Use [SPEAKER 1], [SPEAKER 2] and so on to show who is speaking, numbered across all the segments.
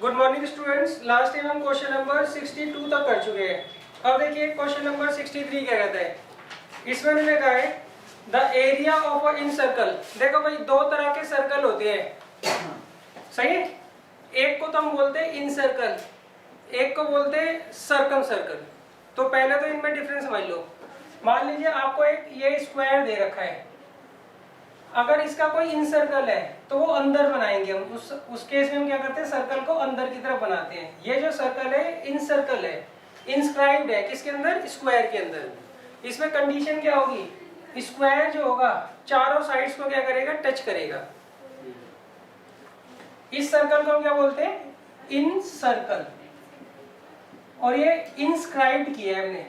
[SPEAKER 1] Good morning students. Last time हम question number 62 तक कर चुके हैं। अब देखिए क्वेश्चन नंबर 63 क्या कहता है। इसमें मैंने कहा है the area of a in circle. देखो भाई दो तरह के सर्कल होते हैं, सही है। एक को तो हम बोलते हैं इन सर्कल, एक को बोलते हैं सर्कम सर्कल। तो पहले तो इनमें डिफरेंस समझ लो। मान लीजिए आपको एक ये स्क्वायर दे रखा है, अगर इसका कोई इन सर्कल है तो वो अंदर बनाएंगे हम। उस केस में हम क्या करते हैं, सर्कल को अंदर की तरफ बनाते हैं। ये जो सर्कल है इन सर्कल है, इंस्क्राइब्ड है किसके अंदर, स्क्वायर के अंदर। इसमें कंडीशन क्या होगी, स्क्वायर जो होगा चारों साइड्स को क्या करेगा, टच करेगा। इस सर्कल को हम क्या बोलते हैं, इन सर्कल। और ये इंस्क्राइब्ड किया है हमने,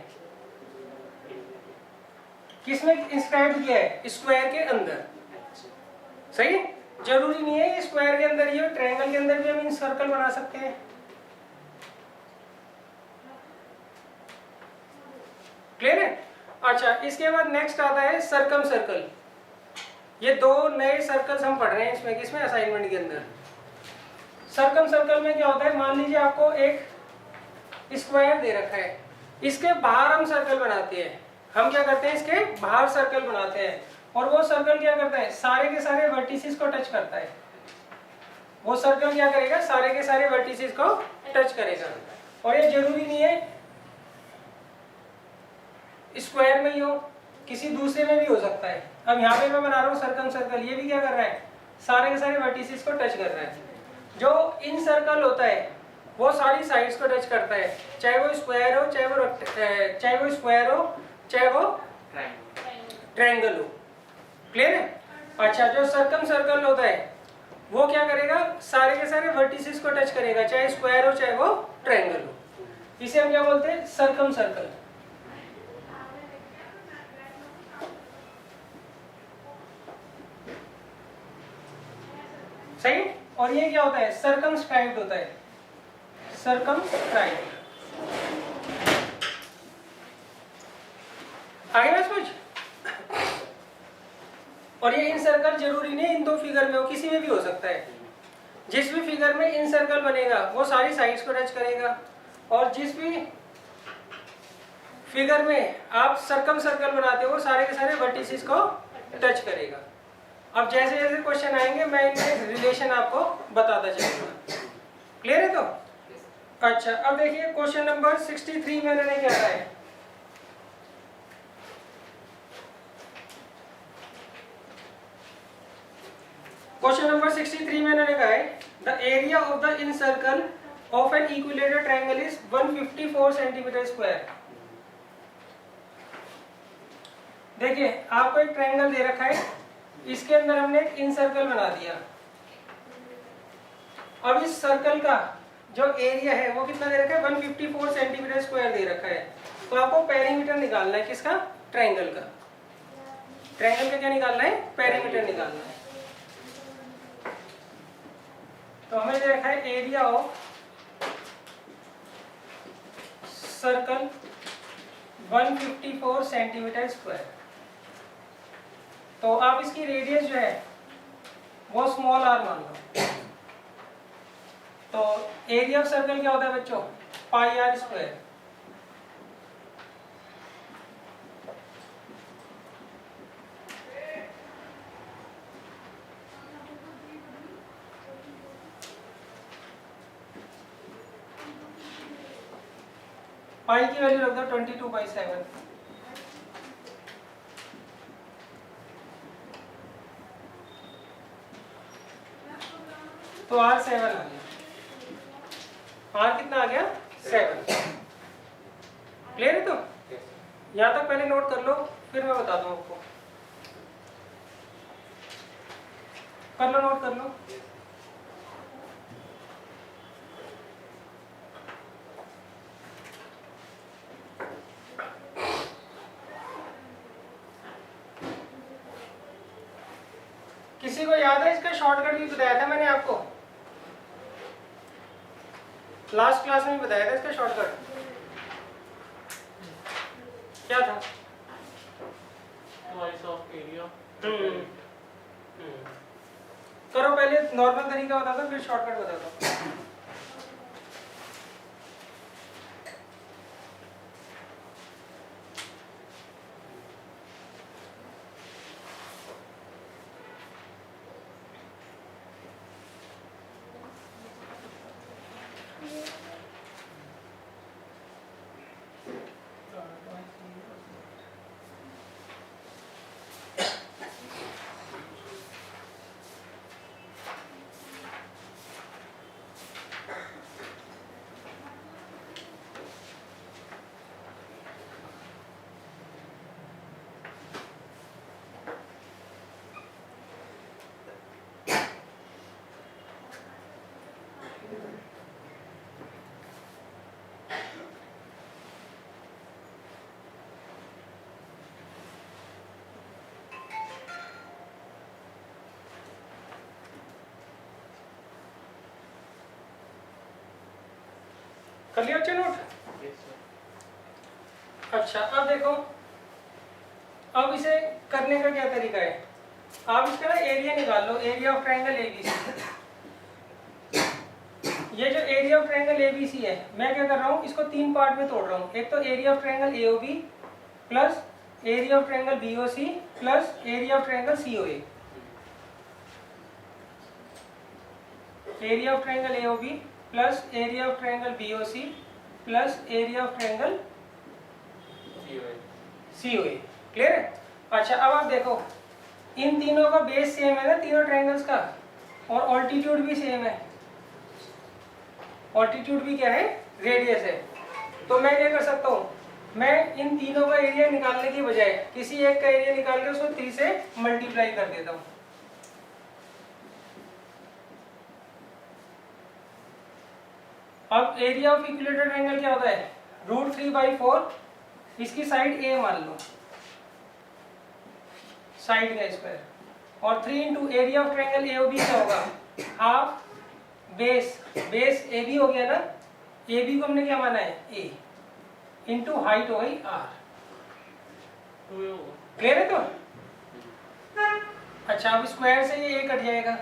[SPEAKER 1] किसमें इंस्क्राइब्ड किया है, स्क्वायर के अंदर। सही है। जरूरी नहीं है स्क्वायर के अंदर ही हो, ट्रायंगल के अंदर भी हम इन सर्कल बना सकते हैं। क्लियर है। अच्छा, इसके बाद नेक्स्ट आता है सर्कम सर्कल। ये दो नए सर्कल्स हम पढ़ रहे हैं इसमें, किसमें, असाइनमेंट के अंदर। सर्कम सर्कल में क्या होता है, मान लीजिए आपको एक स्क्वायर दे रखा है, इसके बाहर हम सर्कल बनाते हैं। हम क्या करते हैं, इसके बाहर सर्कल बनाते हैं। और वो सर्कल क्या करता है, सारे के सारे वर्टिसेस को टच करता है। वो सर्कल क्या करेगा, सारे के सारे वर्टिसेस को टच करेगा। और ये जरूरी नहीं है स्क्वायर में ही हो, किसी दूसरे में भी हो सकता है। अब यहाँ पे मैं बना रहा हूँ सर्कम सर्कल, ये भी क्या कर रहा है, सारे के सारे वर्टिसेस को टच कर रहा है। जो इन सर्कल होता है वो सारी साइड्स को टच करता है, चाहे वो स्क्वायर हो, चाहे वो स्क्वायर हो, चाहे वो ट्रायंगल हो। क्लियर है। अच्छा, जो सर्कम सर्कल होता है वो क्या करेगा, सारे के सारे वर्टिसेस को टच करेगा, चाहे स्क्वायर हो चाहे वो ट्रायंगल हो। इसे हम क्या बोलते हैं, सर्कम सर्कल। सही। और ये क्या होता है, सर्कमस्क्राइब्ड होता है, सर्कमस्क्राइब्ड। आगे बस कुछ। और ये इन सर्कल जरूरी नहीं इन दो फिगर में हो, किसी में भी हो सकता है। जिस भी फिगर में इन सर्कल बनेगा वो सारी साइड्स को टच करेगा, और जिस भी फिगर में आप सर्कम सर्कल बनाते हो वो सारे के सारे वर्टिसेस को टच करेगा। अब जैसे जैसे क्वेश्चन आएंगे मैं इनके रिलेशन आपको बताता चलूंगा। क्लियर है। तो अच्छा, अब देखिए क्वेश्चन नंबर 63 में उन्होंने क्या कहा है। क्वेश्चन नंबर 63 में उन्होंने कहा है the area of the in circle of an equilateral triangle is 154 centimetre square. देखिए आपको एक ट्रायंगल दे रखा है, इसके अंदर हमने एक इन सर्कल बना दिया। अब इस सर्कल का जो एरिया है वो कितना दे रखा है, 154 सेंटीमीटर स्क्वायर दे रखा है। तो आपको पेरीमीटर निकालना है, किसका, ट्रायंगल का। ट्रायंगल का क्या निकालना है, पेरीमीटर निकालना है। तो हमें दे रखा है area of circle 154 centimetre square. तो आप इसकी रेडियस जो है वो स्मॉल आर मान लो। तो एरिया ऑफ सर्कल क्या होता है बच्चों, पाई आर स्क्वायर। पाई की वैल्यू रख दो 22/7। तो R 7 आ गया। R कितना आ गया, 7। क्लियर है। तो यहाँ तक पहले नोट कर लो, फिर मैं बता दूँ आपको। कर लो, नोट कर लो। किसी को याद है इसका शॉर्टकट भी बताया था मैंने आपको, लास्ट क्लास में भी बताया था इसका शॉर्टकट क्या था,
[SPEAKER 2] ट्वाइस ऑफ एरिया।
[SPEAKER 1] करो पहले नॉर्मल तरीका बताता हूँ फिर शॉर्टकट बताता हूँ। कर लिया बच्चे नोट? अच्छा अब देखो, अब इसे करने का क्या तरीका है, आप इसका ना एरिया निकाल लो, एरिया ऑफ ट्रायंगल एबीसी। ये जो एरिया ऑफ ट्रायंगल एबीसी है, मैं क्या कर रहा हूँ, इसको तीन पार्ट में तोड़ रहा हूँ। एक तो area of triangle AOB plus area of triangle BOC plus area of triangle COA. Area of triangle AOB plus area of triangle BOC plus area of triangle COA. Clear है? अच्छा अब आप देखो, इन तीनों का बेस सेम है ना, तीनों ट्रायंगल्स का, और ऑल्टीट्यूड भी सेम है। ऑल्टीट्यूड भी क्या है, रेडियस है। तो मैं क्या कर सकता हूँ, मैं इन तीनों का एरिया निकालने की बजाय किसी एक का एरिया निकाल के उसको 3 से मल्टीप्लाई कर देता हूँ। अब एरिया ऑफ इक्विलेटरल ट्रायंगल क्या होता है, √3/4, इसकी साइड ए मान लो, साइड का स्क्वायर, और 3 into area of triangle AOB क्या होगा, half base, base A B हो गया ना, ए बी को हमने क्या माना है, ए, इंटू हाइट हो गई आर। क्लियर है? तो अच्छा अब स्क्वायर से ये ए कट जाएगा,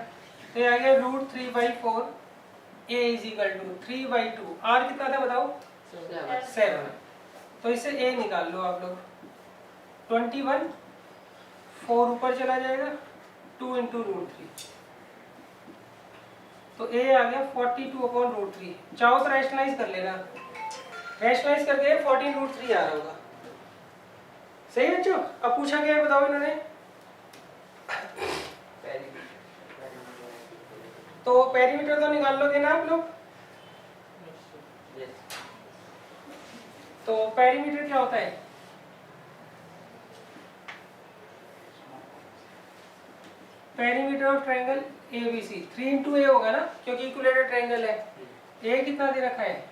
[SPEAKER 1] तो ये आ गया √3/4, ए इज इक्वल टू 3/2, आर कितना था बताओ, 7। तो इससे ए निकाल लो आप लोग, 21, 4 ऊपर चला जाएगा, 2 इंटू √3, तो ए आ गया 42/√3। चाहो तो रैशनलाइज कर लेना, रैशनलाइज करके 14√3 आ रहा होगा। सही है बच्चों? अब पूछा क्या है बताओ इन्होंने, तो पेरीमीटर तो निकाल लोगे ना आप लोग? तो पेरीमीटर क्या होता है, perimeter of triangle ABC 3 into A होगा ना, क्योंकि इक्विलेटरल ट्रायंगल है। ए कितना दे रखा है,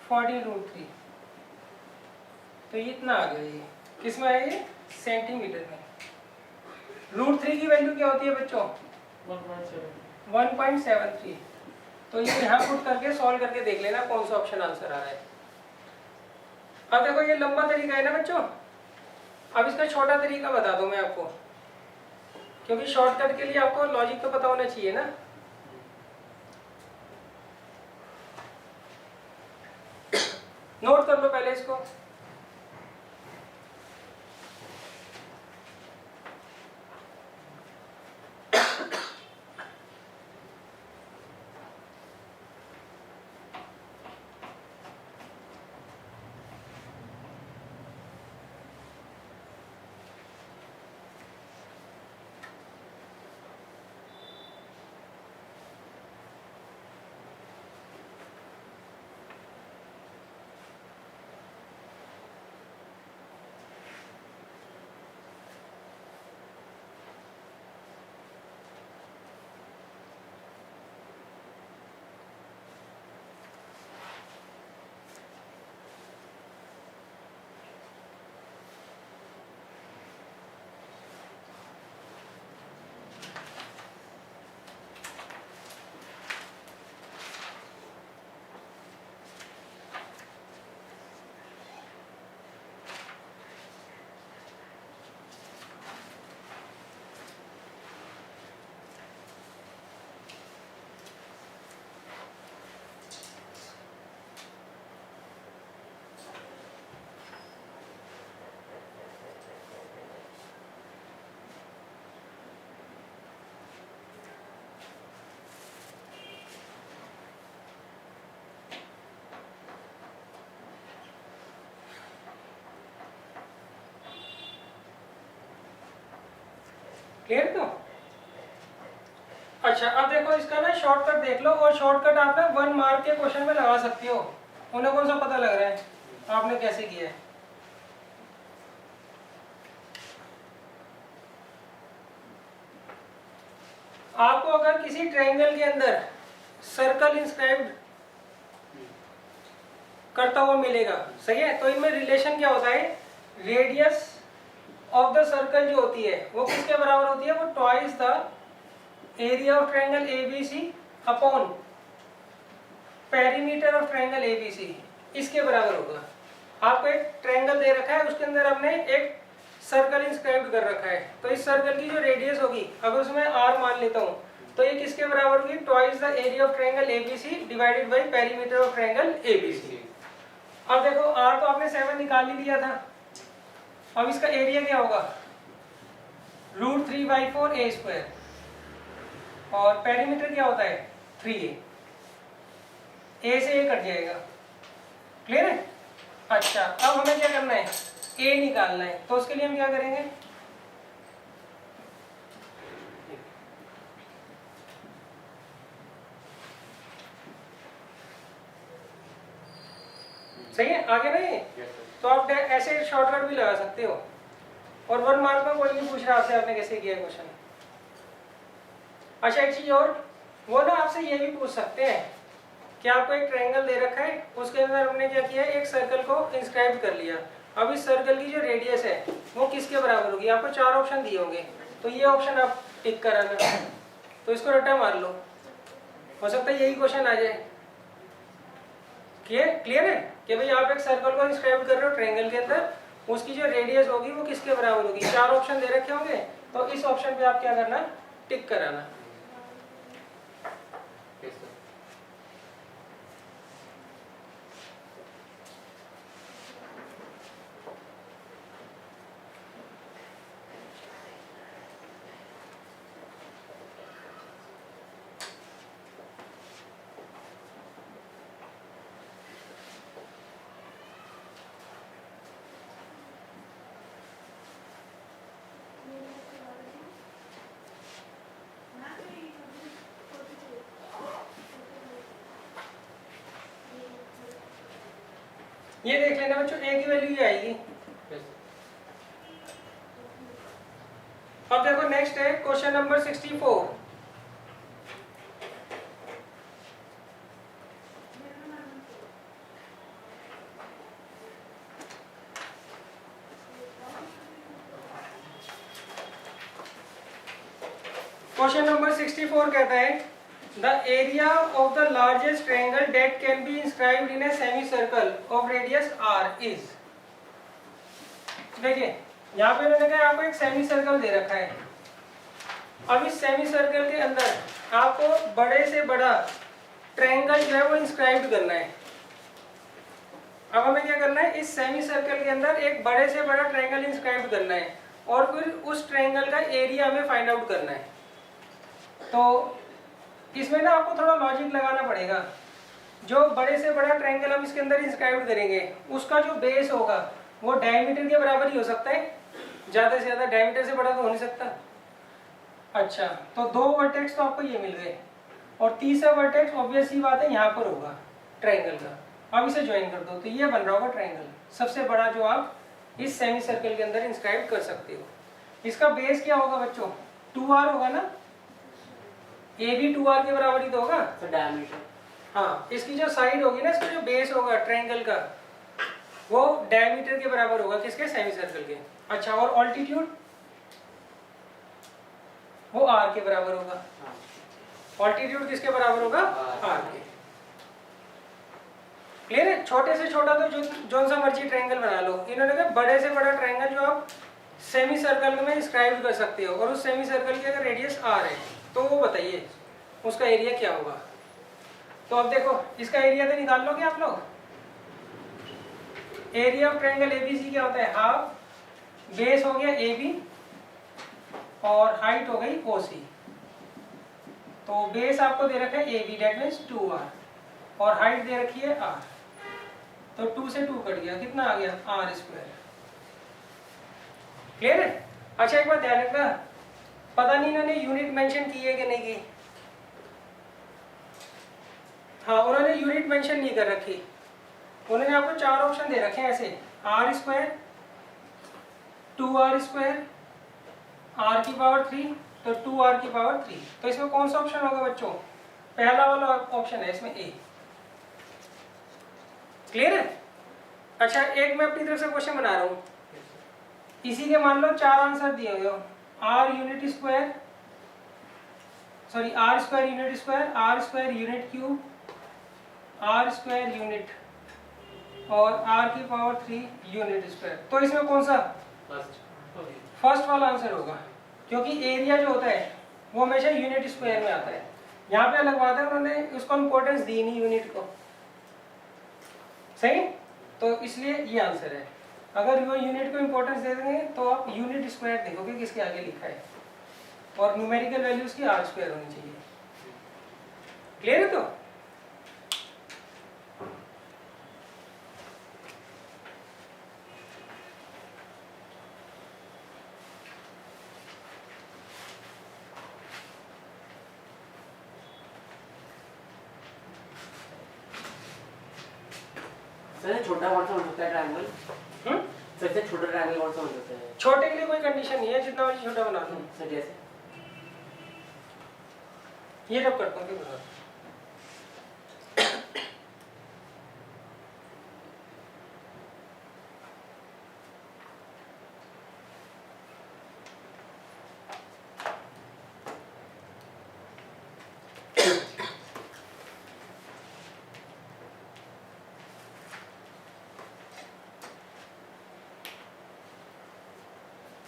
[SPEAKER 1] 14√3, तो ये इतना आ गया। ये किस में है, ये सेंटीमीटर में। √3 की वैल्यू क्या होती है बच्चों, 1.73। तो ये यहाँ पुट करके सॉल्व करके देख लेना कौन सा ऑप्शन आंसर आ रहा है। अब देखो ये लंबा तरीका है ना बच्चों, अब इसका छोटा तरीका बता दूं मैं आपको, क्योंकि शॉर्टकट के लिए आपको लॉजिक तो पता होना चाहिए ना। नोट कर लो पहले इसको। क्लियर? तो अच्छा अब देखो इसका ना शॉर्टकट देख लो, और शॉर्टकट आप ना 1 मार्क के क्वेश्चन में लगा सकते हो। उन्हें कौन सा पता लग रहा है आपने कैसे किया है। आपको अगर किसी ट्रायंगल के अंदर सर्कल इंस्क्राइब्ड करता हुआ मिलेगा, सही है, तो इनमें रिलेशन क्या होता है, रेडियस ऑफ द सर्कल जो होती है वो किसके बराबर होती है, वो twice the area of triangle ABC upon perimeter of triangle ABC इसके बराबर होगा। आपको एक ट्रायंगल दे रखा है, उसके अंदर हमने एक सर्कल इंस्क्राइब कर रखा है, तो इस सर्कल की जो रेडियस होगी अगर उसमें r मान लेता हूँ तो ये किसके बराबर होगी, twice the area of triangle ABC divided by perimeter of triangle ABC. अब देखो r तो आपने 7 निकाल ही लिया था, अब इसका एरिया क्या होगा, √3/4a² और पेरीमीटर क्या होता है 3a, a से a कट जाएगा। क्लियर है? अच्छा, अब हमें क्या करना है, a निकालना है, तो उसके लिए हम क्या करेंगे, सही है आगे नहीं? तो आप ऐसे शॉर्टकट भी लगा सकते हो, और 1 मार्क में कोई नहीं पूछ रहा आपसे आपने कैसे किया क्वेश्चन। अच्छा, एक चीज और, वो ना आपसे ये भी पूछ सकते हैं कि आपको एक ट्रायंगल दे रखा है, उसके अंदर हमने क्या किया, एक सर्कल को इंस्क्राइब कर लिया। अब इस सर्कल की जो रेडियस है वो किसके बराबर होगी, आपको 4 ऑप्शन दिए होंगे, तो ये ऑप्शन आप टिक कराना, तो इसको रट्टा मार लो, हो सकता है यही क्वेश्चन आ जाए। क्लियर है कि भाई आप एक सर्कल को इंस्क्राइब कर रहे हो ट्रायंगल के अंदर, उसकी जो रेडियस होगी वो किसके बराबर होगी, 4 ऑप्शन दे रखे होंगे, तो इस ऑप्शन पे आप क्या करना, टिक कराना। ये देख लेना बच्चों, a की वैल्यू ये आएगी। अब देखो नेक्स्ट है क्वेश्चन नंबर 64। क्वेश्चन नंबर 64 कहता है the area of the largest triangle that can be inscribed in a semicircle of radius r is। देखिए यहाँ पे उन्होंने कहा आपको एक सेमी सर्कल दे रखा है, अब इस सेमी सर्कल के अंदर आपको बड़े से बड़ा ट्रायंगल जो है वो इंस्क्राइब करना है। अब हमें क्या करना है, इस सेमी सर्कल के अंदर एक बड़े से बड़ा ट्रायंगल इंस्क्राइब करना है और फिर उस ट्रायंगल का एरिया हमें फाइंड आउट करना है। तो इसमें ना आपको थोड़ा लॉजिक लगाना पड़ेगा। जो बड़े से बड़ा ट्रायंगल हम इसके अंदर इंस्क्राइब करेंगे उसका जो बेस होगा वो डायमीटर के बराबर ही हो सकता है, ज़्यादा से ज़्यादा, डायमीटर से बड़ा तो हो नहीं सकता। अच्छा, तो 2 वर्टेक्स तो आपको ये मिल गए और तीसरा वर्टेक्स ऑब्वियस ही बात है यहाँ पर होगा ट्रायंगल का। अब इसे ज्वाइन कर दो तो ये बन रहा होगा ट्रायंगल सबसे बड़ा जो आप इस सेमी सर्कल के अंदर इंस्क्राइब कर सकते हो। इसका बेस क्या होगा बच्चों, 2r होगा ना, ए भी 2r के बराबर ही तो होगा,
[SPEAKER 2] तो डायमीटर,
[SPEAKER 1] हाँ, इसकी जो साइड होगी ना, इसका जो बेस होगा ट्रायंगल का वो डायमीटर के बराबर होगा, किसके, सेमी सर्कल के। अच्छा, और ऑल्टीट्यूड वो r के बराबर होगा। ऑल्टीट्यूड किसके बराबर होगा, r के। क्लियर है? छोटे से छोटा तो जो सा मर्जी ट्रायंगल बना लो, इन्होंने कहा बड़े से बड़ा ट्रायंगल जो आप सेमी सर्कल में इंस्क्राइब कर सकते हो और उस सेमी सर्कल की अगर रेडियस r है तो वो बताइए उसका एरिया क्या होगा। तो अब देखो इसका एरिया तो निकाल लोगे आप लोग। एरिया ऑफ ट्रायंगल एबीसी क्या होता है, हाफ, बेस हो गया AB और हाइट हो गई OC। तो बेस आपको दे रखा है AB, दैट मींस 2r, और हाइट दे रखी है r, तो 2 से 2 कट गया, कितना आ गया, r²। क्लियर है? अच्छा, एक बात ध्यान रखना, पता नहीं इन्होंने यूनिट मेंशन की है कि नहीं की। हाँ, उन्होंने यूनिट मेंशन नहीं कर रखी, उन्होंने आपको 4 ऑप्शन दे रखे हैं ऐसे, r², 2r², r⁻3, तो 2r⁻3। तो इसमें कौन सा ऑप्शन होगा बच्चों, पहला वाला ऑप्शन है इसमें A। क्लियर है? अच्छा, एक मैं अपनी तरफ से क्वेश्चन बना रहा हूँ, इसी के मान लो 4 आंसर दिए हुए हो, r² unit square, r² unit cube, r square unit और आर की पावर 3 यूनिट स्क्वायर। तो इसमें कौन सा फर्स्ट वाला आंसर होगा, क्योंकि एरिया जो होता है वो हमेशा यूनिट स्क्वायर में आता है। यहाँ पे अलग बात है, उन्होंने उसको इम्पोर्टेंस दी नहीं यूनिट को, सही, तो इसलिए ये आंसर है। अगर वो यूनिट को इम्पोर्टेंस दे देंगे तो आप यूनिट स्क्वायर देखोगे किसके आगे लिखा है, और न्यूमेरिकल वैल्यूज की आर स्क्वायर होनी चाहिए। क्लियर है? तो
[SPEAKER 2] सर छोटा कौन सा हो सकता है ट्रायंगल? सबसे छोटा ट्रायंगल कौन सा हो सकता है?
[SPEAKER 1] छोटे के लिए कोई कंडीशन नहीं है, जितना मर्जी छोटा बना दो।
[SPEAKER 2] सर जैसे
[SPEAKER 1] ये जब करता हूँ बता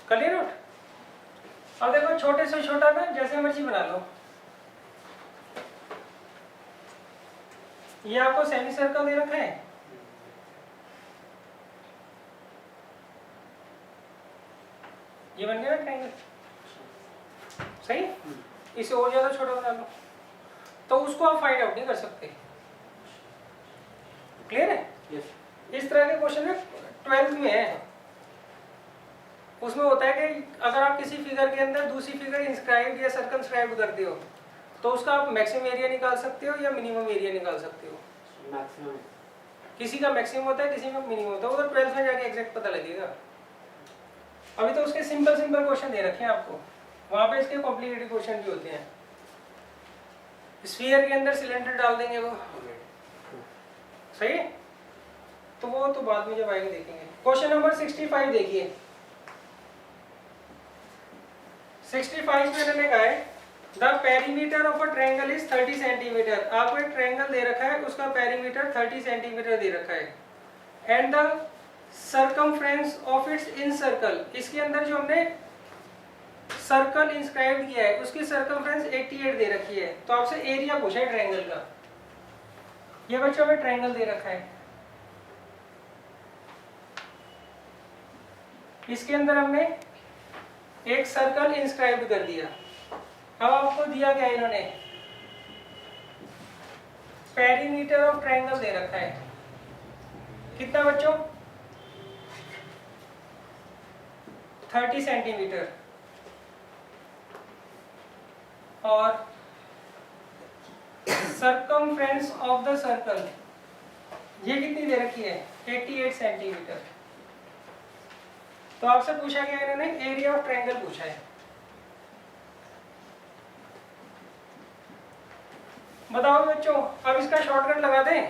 [SPEAKER 1] क्लियर नोट। अब देखो छोटे से छोटा ना जैसे मर्जी बना लो। ये आपको सेमी सर्कल दे रखा है, ये बन गया ना ट्रायंगल, सही। इसे और ज्यादा छोटा बना लो तो उसको आप फाइंड आउट नहीं कर सकते। क्लियर है? इस तरह के क्वेश्चन है 12th में है। उसमें होता है कि अगर आप किसी फिगर के अंदर दूसरी फिगर इंस्क्राइब या सर्कमस्क्राइब करते हो तो उसका आप मैक्सिमम एरिया निकाल सकते हो या मिनिमम एरिया निकाल सकते हो।
[SPEAKER 2] मैक्सिमम
[SPEAKER 1] किसी का मैक्सिमम होता है, किसी का मिनिमम होता है, वो तो 12th में जाके एग्जैक्ट पता लगेगा। अभी तो उसके सिंपल सिंपल क्वेश्चन दे रखे हैं आपको, वहां पे इसके कॉम्प्लिकेटेड क्वेश्चन भी होते हैं। स्फीयर के अंदर सिलेंडर डाल देंगे वो, सही है? तो वो तो बाद में जब आएंगे देखेंगे। क्वेश्चन नंबर 65 देखिए। 65 में मैंने कहा है the perimeter of a triangle is 30 centimetre. आपको एक ट्रायंगल दे रखा है, उसका पेरीमीटर 30 सेंटीमीटर दे रखा है, and the circumference of it's in circle, इसके अंदर जो हमने सर्कल इंस्क्राइब किया है उसकी सर्कमफ्रेंस 88 दे रखी है। तो आपसे एरिया पूछा है ट्रायंगल का। ये बच्चों में ट्रायंगल दे रखा है, इसके अंदर हमने एक सर्कल इंस्क्राइब कर दिया। अब आपको दिया क्या इन्होंने, पेरीमीटर ऑफ ट्रायंगल दे रखा है, कितना बच्चों, 30 सेंटीमीटर, और सर्कमफ्रेंस ऑफ द सर्कल ये कितनी दे रखी है, 88 सेंटीमीटर। तो आपसे पूछा गया इन्होंने एरिया ऑफ ट्रायंगल पूछा है। बताओ बच्चों, अब इसका शॉर्टकट लगा दें।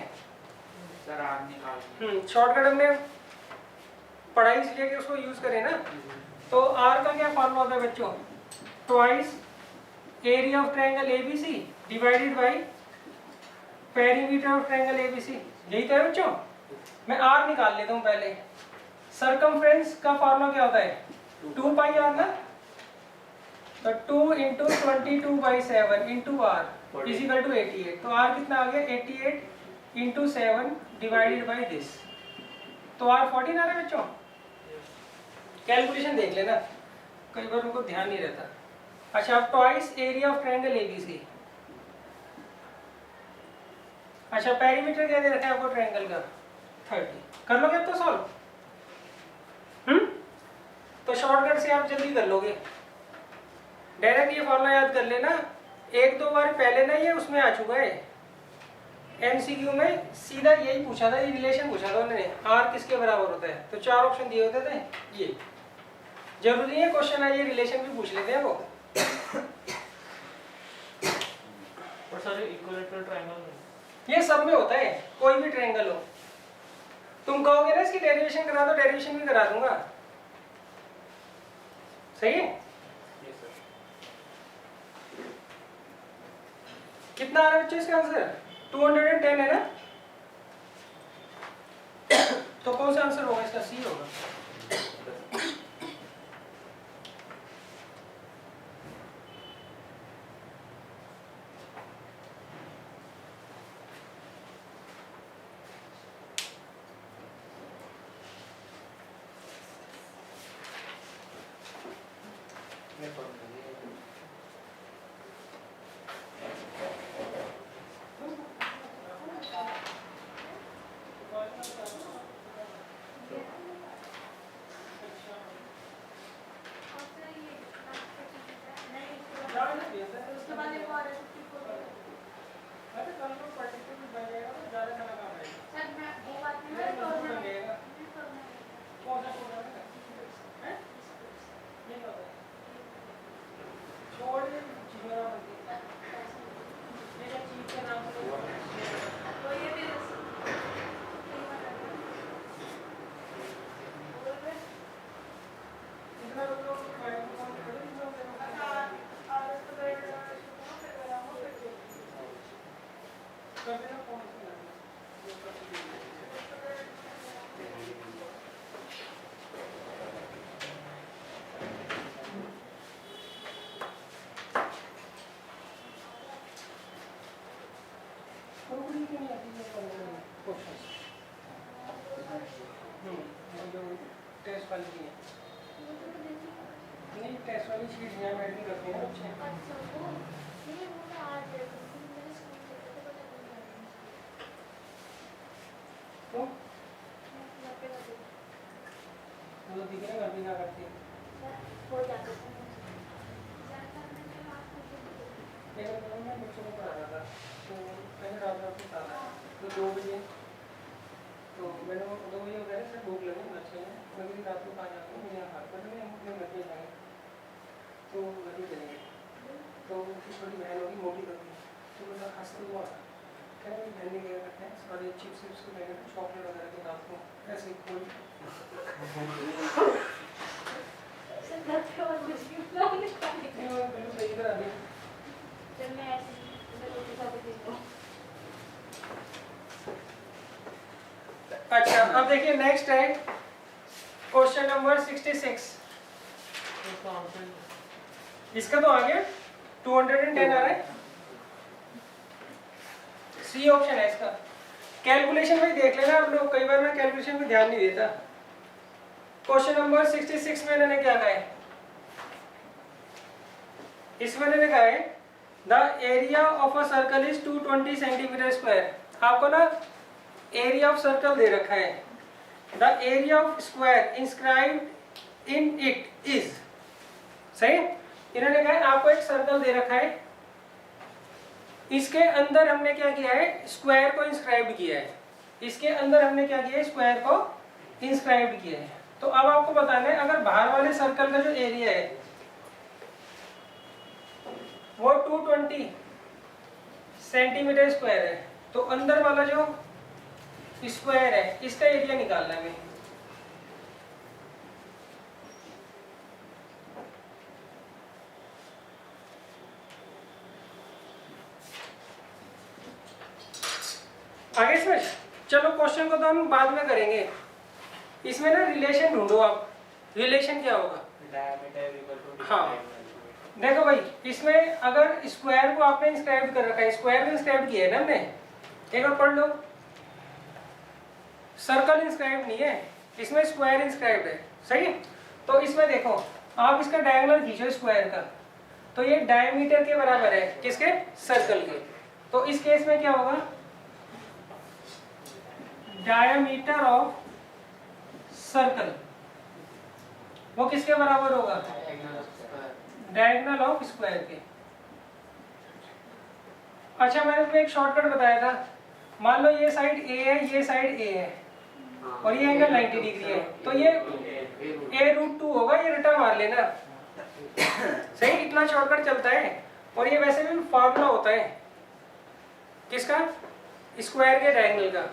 [SPEAKER 2] सर आर निकाल
[SPEAKER 1] शॉर्टकट हमने पढ़ाई इसलिए कि उसको यूज करें ना। तो आर का क्या फॉर्मूला होता है बच्चों, twice area of triangle ABC divided by perimeter of triangle ABC. यही तो है बच्चों। मैं आर निकाल लेता हूँ पहले। सर्कमफ्रेंस का फॉर्मूला क्या होता है, 2 पाई आर ना, तो 2 into 22/7 into r is equal to 88। तो आर कितना आ गया, 88 इंटू 7 डिवाइडेड बाई दिस, तो आर 14 आ रहा है बच्चों। कैलकुलेशन देख लेना, कई बार उनको ध्यान नहीं रहता। अच्छा, अब twice area of triangle ABC. अच्छा, पेरीमीटर क्या दे रखा है आपको ट्रायंगल का, 30। कर लोगे अब तो सॉल्व। तो शॉर्टकट से आप जल्दी कर लोगे। डायरेक्ट ये फॉर्मूला याद कर लेना, 1-2 बार पहले ना ये उसमें आ चुका है, एमसीक्यू में सीधा यही पूछा था, ये रिलेशन पूछा था उन्होंने, आर किसके बराबर होता है। तो 4 ऑप्शन दिए होते थे, ये जरूरी है क्वेश्चन है, ये रिलेशन भी पूछ लेते हैं वो।
[SPEAKER 3] और सर इक्विलैटरल ट्रायंगल
[SPEAKER 1] ये सब में होता है, कोई भी ट्रायंगल हो। तुम कहोगे ना इसकी डेरिवेशन करा दो, डेरिवेशन भी करा दूंगा, सही है। कितना आ रहा है बच्चों इसका आंसर, 210 है ना। तो कौन सा आंसर होगा इसका? सी होगा। टेस्ट वाली की है नहीं, टेस्ट वाली शीट यहाँ में एडिट करते हैं बच्चे। तो वो दिख रहा है अभी क्या करती है। मैं बच्चों को पढ़ा रहा था तो मैंने रात को पढ़ा तो 2 बजे तो मैंने 2 बजे वगैरह से भूख लगी बच्चे ने मैं भी रात को 5 जाऊँगा मुझे यहाँ हाथ पर मैं अपने घर में जाएंगे तो घर में चलेंगे तो उसकी छोटी बहन होगी मोटी होगी तो मतलब हंसते हुआ क्या मेरी बहन ने क्या करते हैं सारे चिप्स विप्स को पैकेट चॉकलेट वगैरह के रात को ऐसे ही खोल अच्छा अब देखिए नेक्स्ट है क्वेश्चन नंबर 66। इसका तो आगे 210 आ रहा है, सी ऑप्शन है इसका। कैलकुलेशन में देख लेना आप लोग, कई बार मैं कैलकुलेशन में ध्यान नहीं देता। क्वेश्चन नंबर 66 में इन्होंने क्या कहा है, इसमें इन्होंने कहा है the area of a circle is 220 centimetre square. आपको ना एरिया ऑफ सर्कल दे रखा है, the area of square inscribed in it is, सही। इन्होंने कहा है आपको एक सर्कल दे रखा है, इसके अंदर हमने क्या किया है, स्क्वायर को इंस्क्राइब किया है। इसके अंदर हमने क्या किया है, स्क्वायर को इंस्क्राइब किया है। तो अब आपको बताना है अगर बाहर वाले सर्कल का जो एरिया है वो 220 सेंटीमीटर स्क्वायर है, तो अंदर वाला जो स्क्वायर है इसका एरिया निकालना है हमें। आगे समझ, चलो क्वेश्चन को तो हम बाद में करेंगे। इसमें ना रिलेशन ढूंढो आप, रिलेशन क्या होगा। हाँ देखो भाई, इसमें अगर स्क्वायर को आपने इंस्क्राइब कर रखा है, स्क्वायर को इंस्क्राइब किया है ना हमने, एक और पढ़ लो। सर्कल इंस्क्राइब नहीं है, इसमें स्क्वायर इंस्क्राइब है, सही। तो इसमें देखो आप इसका डायगोनल खींचो स्क्वायर का, तो ये डायमीटर के बराबर है किसके, सर्कल के। तो इस केस में क्या होगा, डायमीटर ऑफ सर्कल वो किसके बराबर होगा, डायगोनल ऑफ स्क्वायर के। अच्छा मैंने तुम्हें एक शॉर्टकट बताया था, मान लो ये साइड ए है, ये साइड ए है और ये एंगल 90 डिग्री है, तो ये a√2 होगा, ये रटा मार लेना, सही। इतना शॉर्टकट चलता है। और ये वैसे भी फार्मूला होता है किसका, स्क्वायर के डायगोनल का।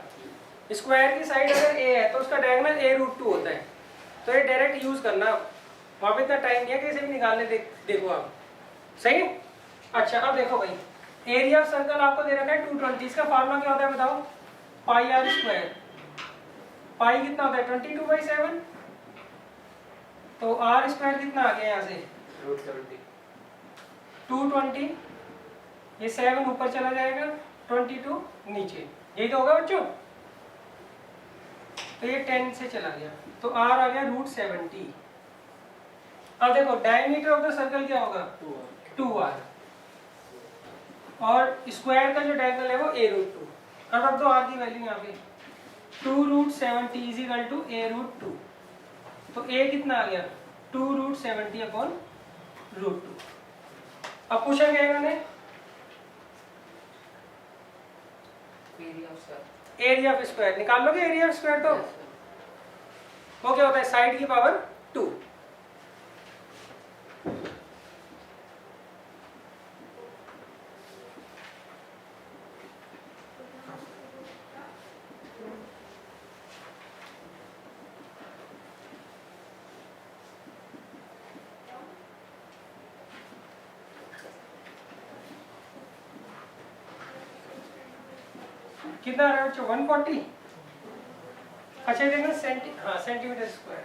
[SPEAKER 1] स्क्वायर की साइड अगर a है तो उसका डायगोनल a√2 होता है, तो ये डायरेक्ट यूज करना। वहाँ पे इतना टाइम नहीं है, कैसे भी निकालने देखो आप, सही। अच्छा अब देखो भाई, एरिया ऑफ सर्कल आपको दे रखा है 220, इसका फार्मूला क्या होता है बताओ, पाई r स्क्वायर। पाई कितना होता है 22/7, तो आर स्क्वायर कितना आ गया यहाँ से
[SPEAKER 2] √70।
[SPEAKER 1] 220, ये 7 ऊपर चला जाएगा, 22 नीचे, यही तो होगा बच्चों। तो ये 10 से चला गया, तो आर आ गया √70। अब देखो डायमीटर ऑफ द सर्कल क्या होगा 2r, और स्क्वायर का जो डायगोनल है वो a√2। अब रख दो r की वैल्यू यहाँ पे, 2√70 इज इक्वल टू a√2। तो a कितना आ गया 2√70/√2। अब पूछा क्या है इन्होंने,
[SPEAKER 2] area of circle.
[SPEAKER 1] Area of square निकाल लोगे। एरिया ऑफ स्क्वायर तो वो क्या होता है साइड की पावर 2। कितना आ रहा है बच्चों 140। अच्छा ये देखना सेंटीमीटर स्क्वायर।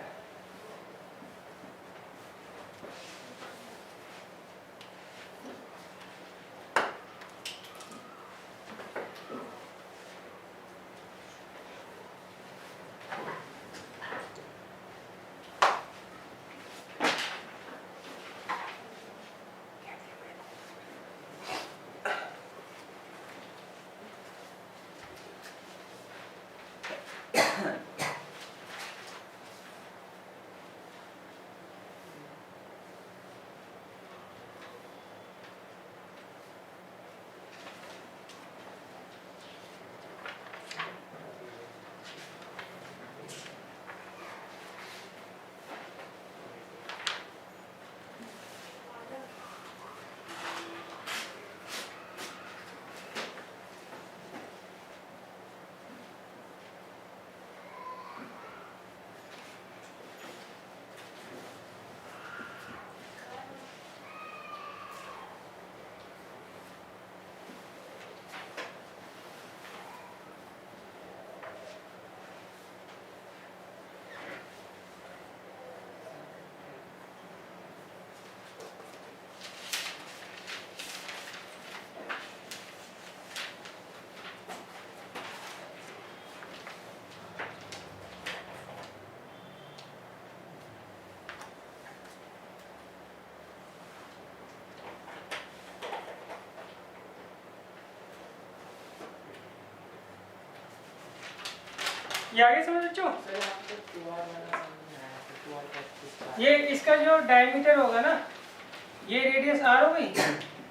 [SPEAKER 1] ये आगे समझ बच्चों।
[SPEAKER 3] सर यहाँ पे 2r मैंने समझ में आया, तो 2r का
[SPEAKER 1] ये इसका जो डायमीटर होगा ना, ये रेडियस r हो गई,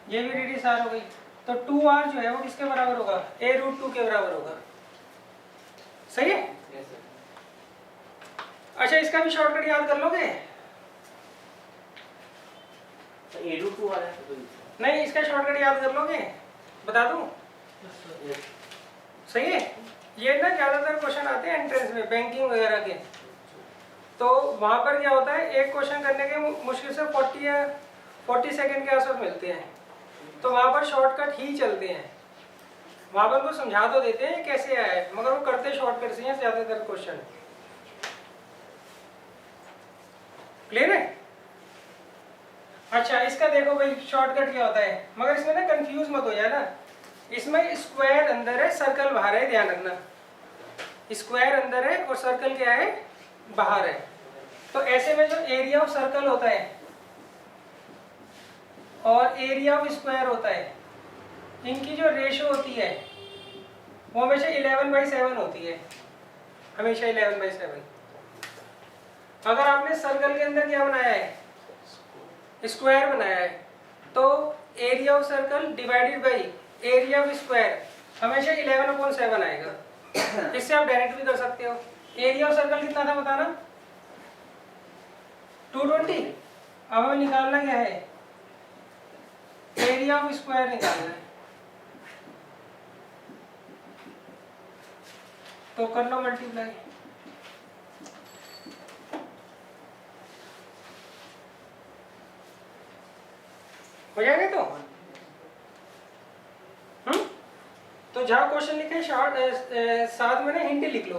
[SPEAKER 1] ये भी रेडियस r हो गई, तो 2r जो है वो किसके बराबर होगा a√2 के बराबर होगा। सही है।
[SPEAKER 2] Yes sir.
[SPEAKER 1] अच्छा इसका भी शॉर्टकट याद कर लोगे।
[SPEAKER 2] तो a√2 वाला है तो
[SPEAKER 1] नहीं इसका शॉर्टकट याद कर लोगे, बता दूं।
[SPEAKER 2] यस।
[SPEAKER 1] सही है। ये ना ज्यादातर क्वेश्चन आते हैं एंट्रेंस में बैंकिंग वगैरह के, तो वहां पर क्या होता है एक क्वेश्चन करने के मुश्किल से 40 या 40 सेकंड के आसपास मिलते हैं, तो वहां पर शॉर्टकट ही चलते हैं। वहां पर उनको समझा तो देते हैं कैसे आया है, मगर वो करते शॉर्टकट से हैं ज्यादातर क्वेश्चन। क्लियर है। अच्छा इसका देखो भाई शॉर्टकट क्या होता है, मगर इसमें ना कंफ्यूज मत हो जाए ना। इसमें स्क्वायर अंदर है सर्कल बाहर है, ध्यान रखना। स्क्वायर अंदर है और सर्कल क्या है बाहर है। तो ऐसे में जो एरिया ऑफ सर्कल होता है और एरिया ऑफ स्क्वायर होता है, इनकी जो रेशो होती है वो हमेशा 11/7 होती है, हमेशा 11/7। अगर आपने सर्कल के अंदर क्या बनाया है स्क्वायर बनाया है, तो area of circle divided by area of square हमेशा 11/7 आएगा। इससे आप डायरेक्ट भी कर सकते हो। एरिया ऑफ सर्कल कितना था बताना 220। अब हमें निकालना क्या है एरिया ऑफ स्क्वायर निकालना है, तो कर लो मल्टीप्लाई। हो जाएगा तो तो जहाँ क्वेश्चन लिखे शॉर्ट साथ में ना हिंट लिख लो।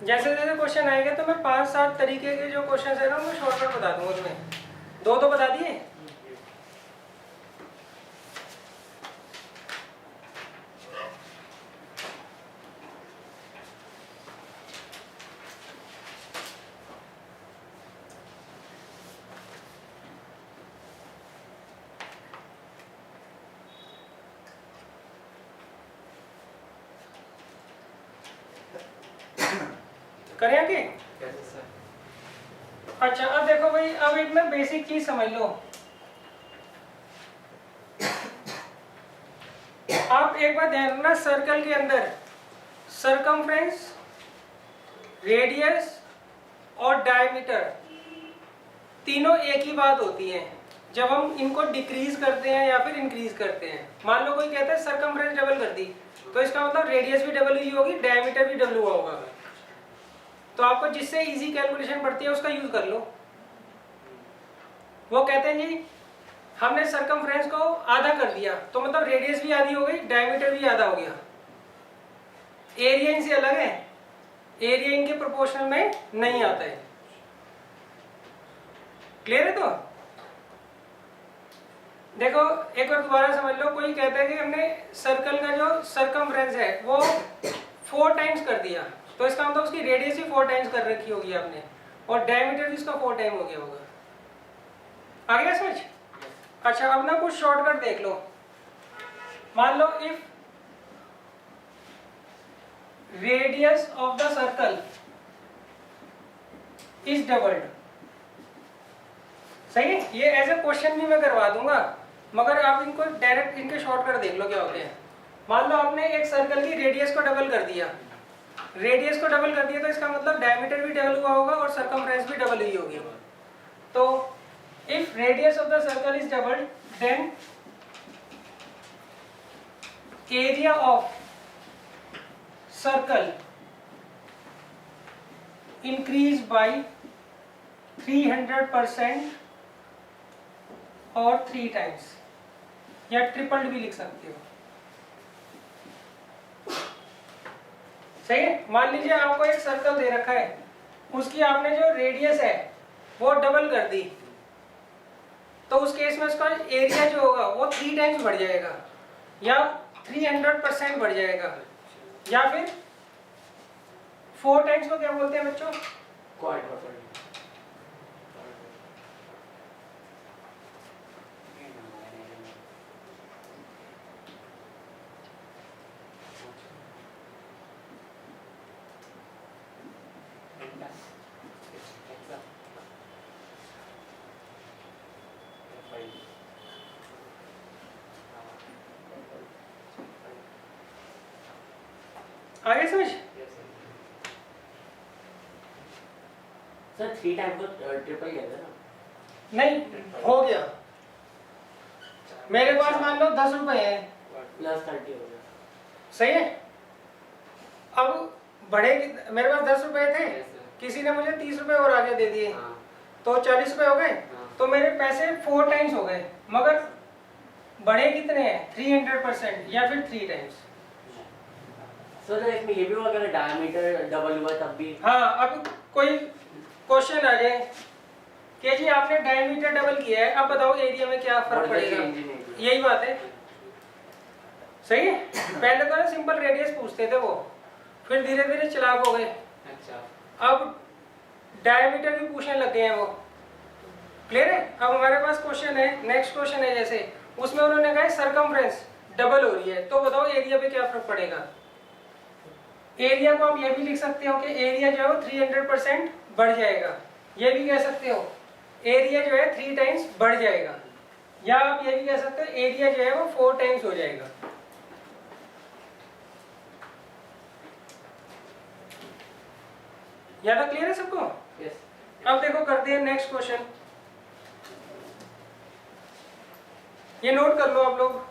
[SPEAKER 1] जैसे जैसे क्वेश्चन आएंगे तो मैं 5-7 तरीके के जो क्वेश्चन है ना मैं शॉर्टकट बता दूंगा तुम्हें। दो तो बता दिए। करें आगे?
[SPEAKER 3] कैसे सर?
[SPEAKER 1] अच्छा अब देखो भाई, अब एक ना बेसिक चीज समझ लो। आप एक बार ध्यान रखना, सर्कल के अंदर सरकमफ्रेंस, रेडियस और डायमीटर तीनों एक ही बात होती है जब हम इनको डिक्रीज करते हैं या फिर इंक्रीज करते हैं। मान लो कोई कहता है सरकमफ्रेंस डबल कर दी, तो इसका मतलब रेडियस भी डबल हुई होगी, डायमीटर भी डबल हुआ होगा। तो आपको जिससे इजी कैलकुलेशन पड़ती है उसका यूज कर लो। वो कहते हैं जी हमने सरकमफ्रेंस को आधा कर दिया, तो मतलब रेडियस भी आधी हो गई, डायमीटर भी आधा हो गया। एरिया इनसे अलग है, एरिया इनके प्रोपोर्शनल में नहीं आता है। क्लियर है? तो देखो एक बार दोबारा समझ लो, कोई कहता है कि हमने सर्कल का जो सरकमफ्रेंस है वो 4 टाइम्स कर दिया, तो इसका मतलब उसकी रेडियस ही 4 टाइम्स कर रखी होगी आपने, और डायमीटर भी इसका 4 टाइम हो गया होगा। आ गया समझ? अच्छा अब ना कुछ शॉर्टकट देख लो। मान लो if radius of the circle is doubled, सही है? ये एज ए क्वेश्चन भी मैं करवा दूंगा, मगर आप इनको डायरेक्ट इनके शॉर्टकट देख लो क्या होते हैं। मान लो आपने एक सर्कल की रेडियस को डबल कर दिया, रेडियस को डबल कर दिया तो इसका मतलब डायमीटर भी डबल हुआ होगा और सरकमफ्रेंस भी डबल हुई होगी। तो if radius of the circle is doubled then area of circle increase by 300% और 3 टाइम्स, या ट्रिपल्ड भी लिख सकते हो। सही है? मान लीजिए आपको एक सर्कल दे रखा है, उसकी आपने जो रेडियस है वो डबल कर दी, तो उस केस में उसका एरिया जो होगा वो 3 टाइम्स बढ़ जाएगा, या 300% बढ़ जाएगा, या फिर 4 टाइम्स को क्या बोलते हैं बच्चों?
[SPEAKER 2] क्वाड्रुपल।
[SPEAKER 1] आगे समझ?
[SPEAKER 2] सर 3 टाइम को ट्रिपल कहते हैं ना?
[SPEAKER 1] नहीं हो गया। मेरे पास मान लो 10 रुपए है,
[SPEAKER 2] प्लस 30 हो गया।
[SPEAKER 1] सही है? अब बढ़े, मेरे पास 10 रुपए थे, किसी ने मुझे 30 रुपए और आगे दे दिए,
[SPEAKER 2] हाँ।
[SPEAKER 1] तो 40 रुपए हो गए।
[SPEAKER 2] हाँ।
[SPEAKER 1] तो मेरे पैसे 4 टाइम्स हो गए, मगर बढ़े कितने हैं? 300% या फिर 3 टाइम्स।
[SPEAKER 2] सर इसमें ये भी होगा अगर डायमीटर डबल हुआ तब भी?
[SPEAKER 1] हाँ, अब कोई क्वेश्चन आ जाए कि जी आपने डायमीटर डबल किया है, अब बताओ एरिया में क्या फर्क पड़ेगा? यही बात है। सही है? पहले तो ना सिंपल रेडियस पूछते थे वो, फिर धीरे धीरे चालाक हो गए,
[SPEAKER 3] अच्छा।
[SPEAKER 1] अब डायमीटर भी पूछने लग गए हैं वो। क्लियर है? अब हमारे पास क्वेश्चन है, नेक्स्ट क्वेश्चन है जैसे, उसमें उन्होंने कहा सरकमफ्रेंस डबल हो रही है, तो बताओ एरिया पे क्या फर्क पड़ेगा? एरिया को आप ये भी लिख सकते हो कि एरिया जो है वो 300% बढ़ जाएगा, ये भी कह सकते हो एरिया जो है 3 टाइम्स बढ़ जाएगा, या आप ये भी कह सकते हो एरिया जो है वो 4 टाइम्स हो जाएगा। ज्यादा क्लियर है सबको?
[SPEAKER 2] यस।
[SPEAKER 1] अब देखो करते हैं नेक्स्ट क्वेश्चन, ये नोट कर लो आप लोग।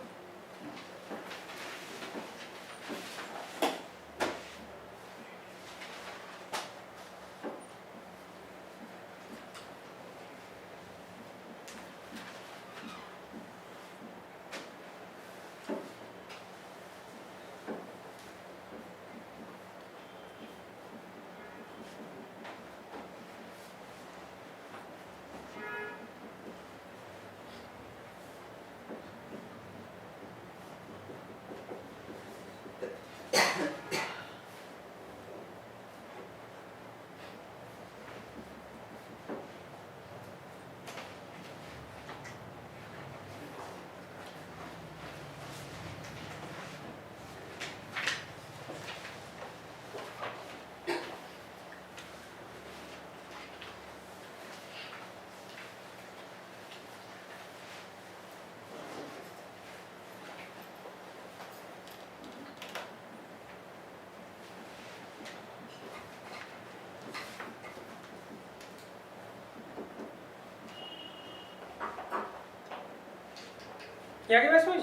[SPEAKER 1] क्या क्या समझ।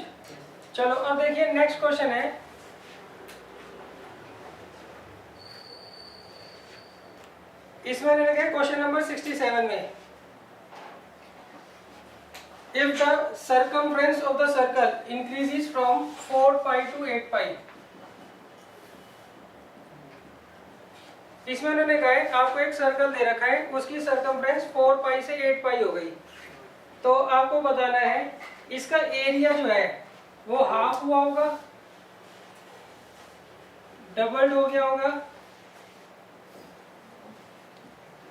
[SPEAKER 1] चलो अब देखिए नेक्स्ट क्वेश्चन है, इसमें लिखा है क्वेश्चन नंबर 67 में, if the circumference of the circle increases from 4 pi to 8 pi, इसमें उन्होंने कहा है आपको एक सर्कल दे रखा है, उसकी सर्कमफ्रेंस 4 पाई से 8 पाई हो गई, तो आपको बताना है इसका एरिया जो है वो हाफ हुआ होगा, डबल्ड हो गया होगा,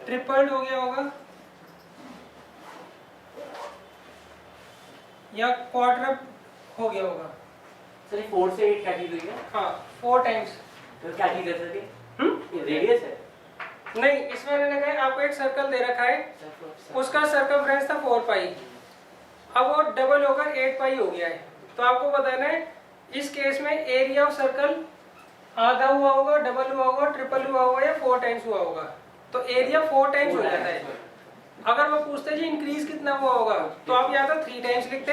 [SPEAKER 1] ट्रिपल्ड हो गया होगा या क्वाड्रप हो गया होगा।
[SPEAKER 2] सर 4 से 8 क्या चीज हुई है?
[SPEAKER 1] हाँ 4 टाइम्स।
[SPEAKER 2] तो क्या चीज है सर ये रेडियस है?
[SPEAKER 1] नहीं, इसमें उन्होंने कहा है आपको एक सर्कल दे रखा है, उसका सर्कमफ्रेंस था 4 पाई, अब वो डबल होकर 8 पाई हो गया है, तो आपको बताना है इस केस में एरिया ऑफ सर्कल आधा हुआ होगा, डबल हुआ होगा, ट्रिपल हुआ होगा या 4 टाइम्स हुआ होगा। तो एरिया 4 टाइम्स हो जाता है। अगर वो पूछते जी इंक्रीज कितना हुआ होगा, तो आप या तो 3 टाइम्स लिखते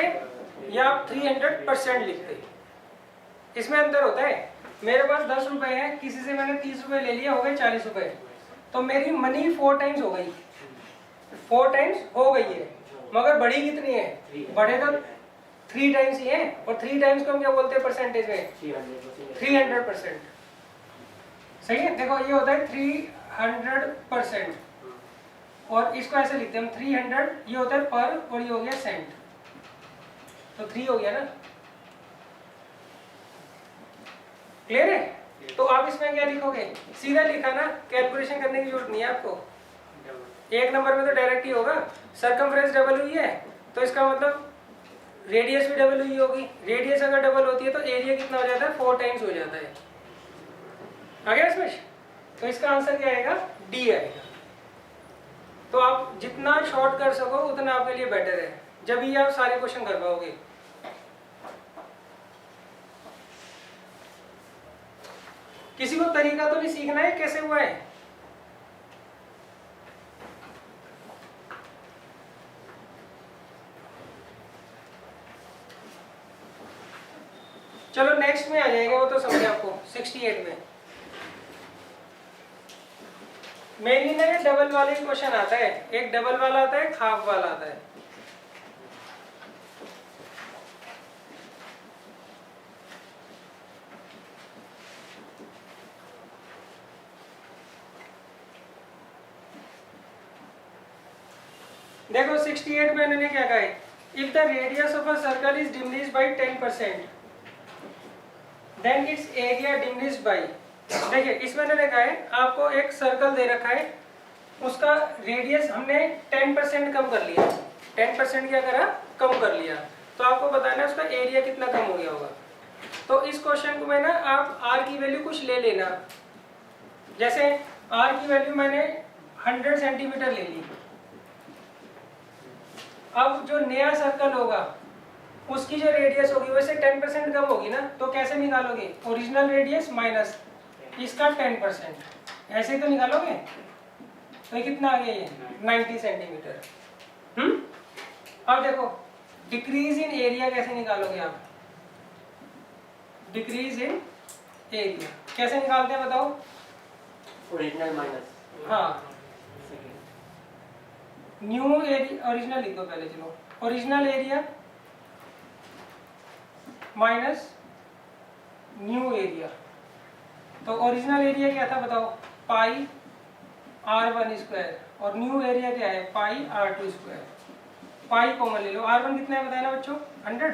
[SPEAKER 1] या आप 300% लिखते। इसमें अंतर होता है, मेरे पास 10 रुपए है, किसी से मैंने 30 रुपए ले लिया, हो गए 40 रुपए, तो मेरी मनी 4 टाइम्स हो गई, 4 टाइम्स हो गई है, मगर बढ़ी कितनी है? बढ़े तो 3 टाइम्स ही है, और 3 टाइम्स को हम क्या बोलते हैं परसेंटेज में? 300%। सही है, देखो ये होता है 300%, और इसको ऐसे लिखते हैं हम 300, ये होता है पर, और ये हो गया सेंट, तो 3 हो गया ना। क्लियर है? तो आप इसमें क्या लिखोगे? सीधा लिखा ना, कैलकुलेशन करने की जरूरत नहीं है आपको। एक नंबर में तो डायरेक्ट ही होगा, सर्कमफ्रेंस डबल हुई है तो इसका मतलब रेडियस भी डबल हुई होगी, रेडियस अगर डबल होती है तो एरिया कितना हो जाता है? 4 टाइम्स हो जाता है। आ गया इसमें? तो इसका आंसर क्या आएगा? डी आएगा। तो आप जितना शॉर्ट कर सको उतना आपके लिए बेटर है, जब ही आप सारे क्वेश्चन कर पाओगे। किसी को तरीका तो नहीं सीखना है कैसे हुआ है? चलो नेक्स्ट में आ जाएगा, वो तो समझे आपको 68 में। मेनली ना ये डबल वाले क्वेश्चन आता है, एक डबल वाला आता है, एक हाफ वाला आता है। देखो 68 में इन्होंने क्या कहा है, if the radius of a circle is diminished by 10% then its area diminished by. देखिए इसमें इन्होंने कहा है आपको एक सर्कल दे रखा है, उसका रेडियस हमने 10% कम कर लिया, 10% क्या करा? कम कर लिया, तो आपको बताना है उसका एरिया कितना कम हो गया होगा। तो इस क्वेश्चन को मैं ना, आप आर की वैल्यू कुछ ले लेना, जैसे आर की वैल्यू मैंने 100 सेंटीमीटर ले ली। अब जो नया सर्कल होगा उसकी जो रेडियस होगी वैसे 10% कम होगी ना, तो कैसे निकालोगे? ओरिजिनल रेडियस माइनस इसका 10%, ऐसे तो निकालोगे। तो ये कितना आ गया? ये 90 सेंटीमीटर। अब देखो डिक्रीज इन एरिया कैसे निकालोगे आप? डिक्रीज इन एरिया कैसे निकालते हैं बताओ?
[SPEAKER 2] ओरिजिनल माइनस,
[SPEAKER 1] हाँ न्यू एरिया, ओरिजिनल लिख दो पहले। चलो original area minus new area, तो ओरिजिनल एरिया क्या था बताओ? पाई r1 स्क्वायर, और न्यू एरिया क्या है? पाई r2 स्क्वायर। पाई कॉमन ले लो, r1 कितना है बताना बच्चों? 100,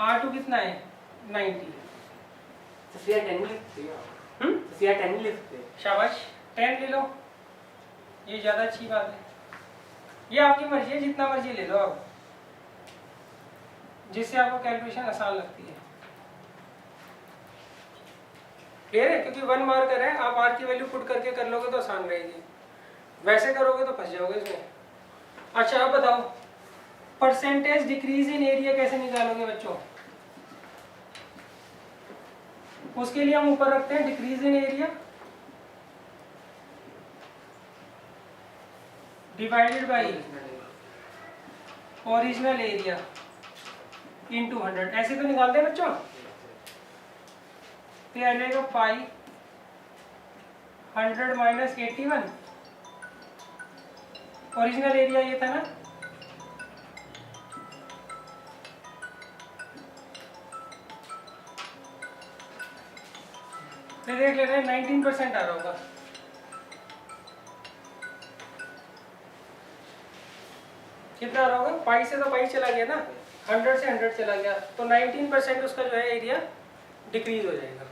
[SPEAKER 1] r2 कितना है? 90।
[SPEAKER 2] तो सीआर 10 लिखते हैं, सीआर 10 लिखते हैं।
[SPEAKER 1] शाबाश, 10 ले लो, ये ज़्यादा अच्छी बात है। ये आपकी मर्जी है, जितना मर्जी ले लो आप, जिससे आपको कैलकुलेशन आसान लगती है। क्लियर है? क्योंकि 1 मार्कर है, आप आर की वैल्यू पुट करके कर लोगे तो आसान रहेगी, वैसे करोगे तो फंस जाओगे इसमें। अच्छा आप बताओ परसेंटेज डिक्रीज इन एरिया कैसे निकालोगे बच्चों? उसके लिए हम ऊपर रखते हैं decrease in area divided by original area into 100, ऐसे तो निकालते हैं बच्चों। तो आ जाएगा पाई 100 माइनस 81, ओरिजिनल एरिया ये था ना। तो देख लेना 19% आ रहा होगा। कितना आ रहा होगा? पाई से तो पाई चला गया ना, 100 से 100 चला गया, तो 19% उसका जो है एरिया डिक्रीज हो जाएगा।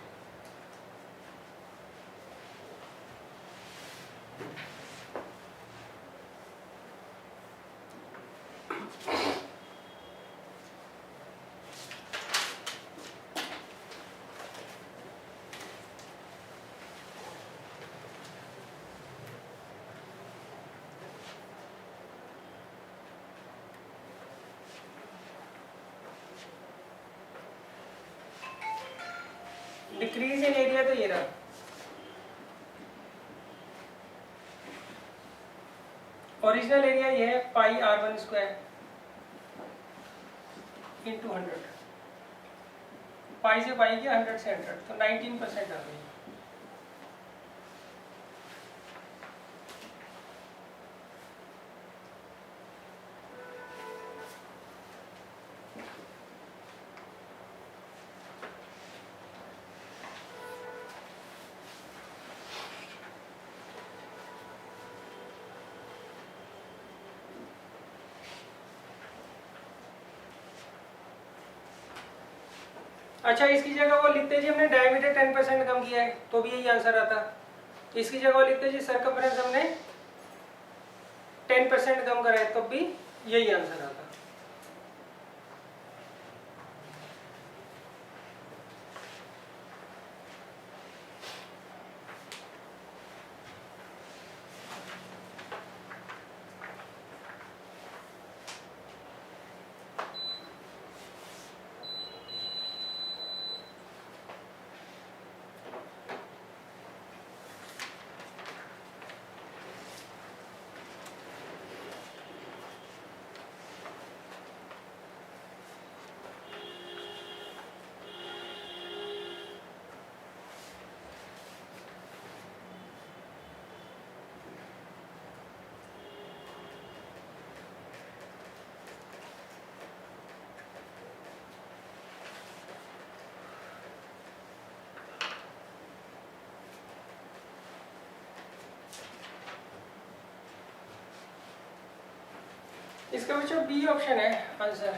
[SPEAKER 1] डिक्रीज इन एरिया तो ये रहा, ओरिजिनल एरिया ये है पाई r1 स्क्वायर इंटू 100, पाई से पाई गया 100 से 100, तो 19% आ गई। अच्छा, इसकी जगह वो लिखते जी हमने डायमीटर 10% कम किया है, तो भी यही आंसर आता। इसकी जगह वो लिखते जी सर्कमफ्रेंस हमने 10% कम करा है, तो भी यही आंसर आता। इसका बच्चों बी ऑप्शन है आंसर।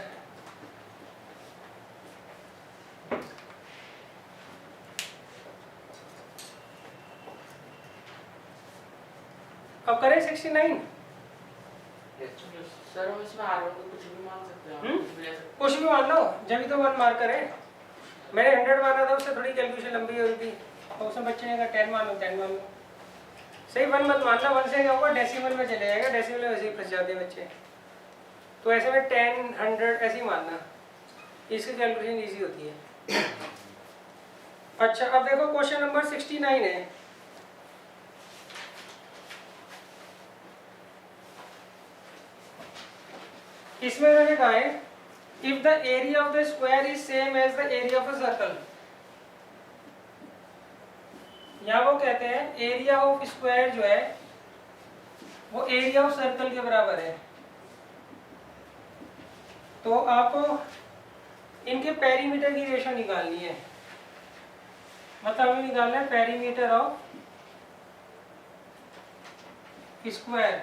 [SPEAKER 1] अब करें 69।
[SPEAKER 3] सर हम इसमें R1 को कुछ भी मान सकते हैं, कुछ भी ले सकते
[SPEAKER 1] कुछ भी मान लो, जब भी तो 1 मार्कर है। मैंने 100 माना था, उससे थोड़ी कैलकुलेशन लंबी हुई थी, और उसमें बच्चे ने कहा 10 मान लो 10 मान लो। सही 1 मत मानना, 1 से क्या होगा डेसिमल में चले जाएगा, डेसिमल में वैसे ही फंस जाते हैं बच्चे। तो ऐसे में 10 100 ऐसे ही मानना, इसकी कैलकुलेशन इजी होती है। अच्छा, अब देखो क्वेश्चन नंबर 69 है। इसमें मैंने कहा है if the area of the square is same as the area of a circle. या वो कहते हैं एरिया ऑफ स्क्वायर जो है वो एरिया ऑफ सर्कल के बराबर है। तो आपको इनके पेरीमीटर की रेशो निकालनी है, मतलब हमें निकालना है perimeter of square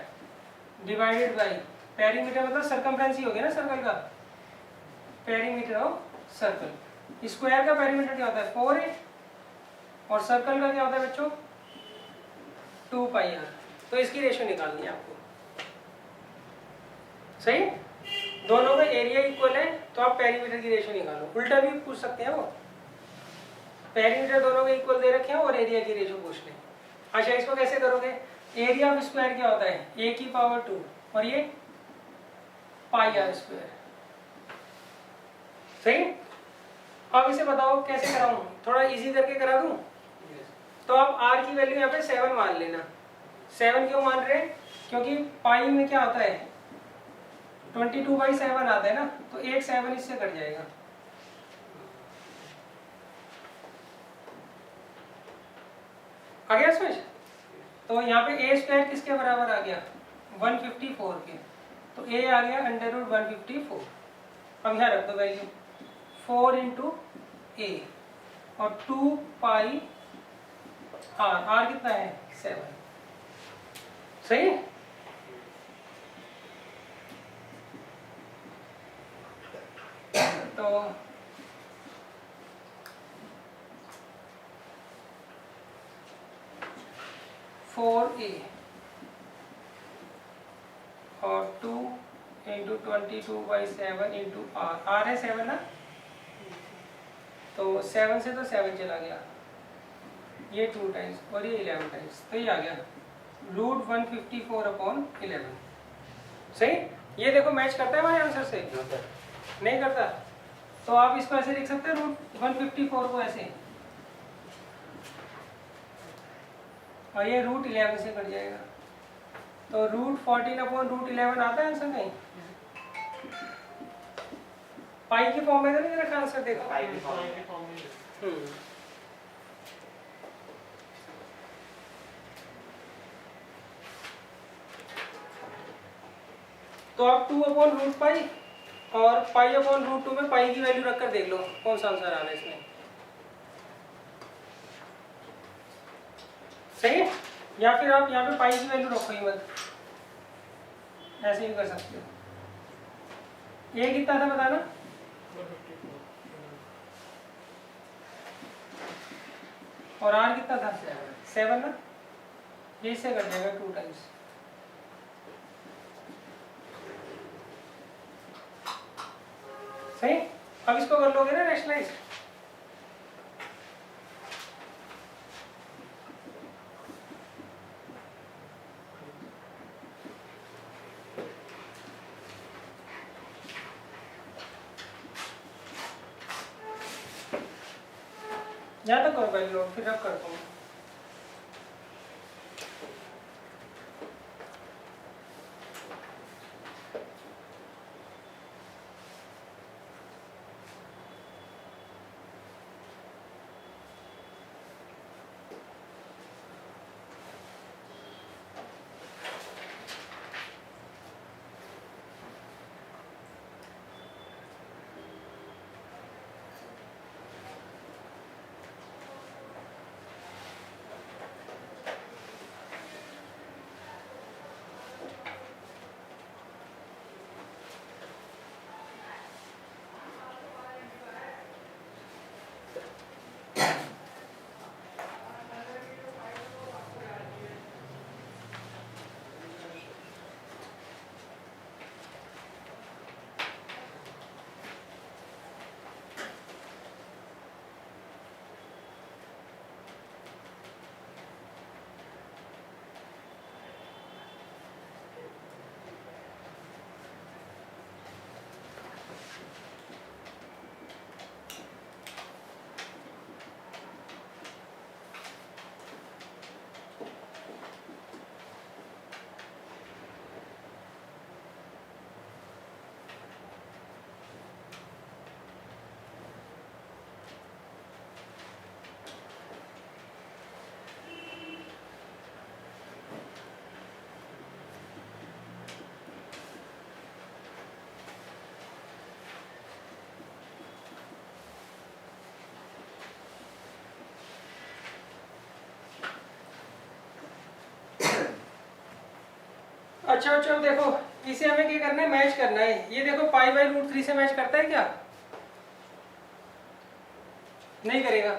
[SPEAKER 1] divided by perimeter, मतलब सरकमफ्रेंस ही हो गया ना सर्कल का, पेरीमीटर ऑफ सर्कल। स्क्वायर का पेरीमीटर क्या होता है 4 है, और सर्कल का क्या होता है बच्चों 2 पाई आर। तो इसकी रेशो निकालनी है आपको। सही, दोनों का एरिया इक्वल है तो आप पेरीमीटर की रेशो निकालो। उल्टा भी पूछ सकते हैं, वो पेरीमीटर दोनों के इक्वल दे रखे हैं और एरिया की रेशो पूछ लें। अच्छा, इसको कैसे करोगे? एरिया ऑफ स्क्वायर क्या होता है a की पावर 2 और ये पाई आर स्क्वायर। सही, अब इसे बताओ कैसे कराऊं, थोड़ा इजी करके करा दूं। तो आप r की वैल्यू यहाँ पे 7 मान लेना। 7 क्यों मान रहे हैं? क्योंकि पाई में क्या होता है 22/7 आता है ना, तो एक 7 इससे कट जाएगा। आ गया समझ? तो यहाँ पे ए स्क्वायर किसके बराबर आ गया? 154 के। तो ए आ गया √154। अब यहाँ रख दो वैल्यू 4 इंटू ए और 2 पाई आर। आर कितना है? 7। सही। तो फोर ए और 2 इंटू 22/7 इंटू आर। आर है 7 ना, तो 7 से तो 7 चला गया, ये 2 टाइम्स और ये 11 टाइम्स, तो ये आ गया √154/11। सही। ये देखो मैच करता है हमारे आंसर से? नहीं करता। तो आप इसको ऐसे लिख सकते हैं √154 को ऐसे, और ये √11 से कट जाएगा, तो √14/√11 आता है आंसर नहीं? पाई की फॉर्म में तो नहीं रखा आंसर, देखो।
[SPEAKER 2] पाई की फॉर्म में।
[SPEAKER 1] तो आप 2/√पाई और पाई/√2 में पाई की वैल्यू रखकर देख लो कौन सा आंसर आ रहा है इसमें। सही है? या फिर आप यहाँ पे पाई की वैल्यू रखो ही मत, ऐसे भी कर सकते हो। ये कितना था बताना?
[SPEAKER 3] 154
[SPEAKER 1] और आर कितना था? 7 ना, ये इससे कट जाएगा 2 टाइम्स। सही। अब इसको कर लोगे ना रैशनलाइज। यहाँ तक करो वैल्यू, फिर अब करता हूँ। अच्छा चलो देखो, इसे हमें क्या करना है? मैच करना है। ये देखो पाई/√3 से मैच करता है क्या? नहीं करेगा।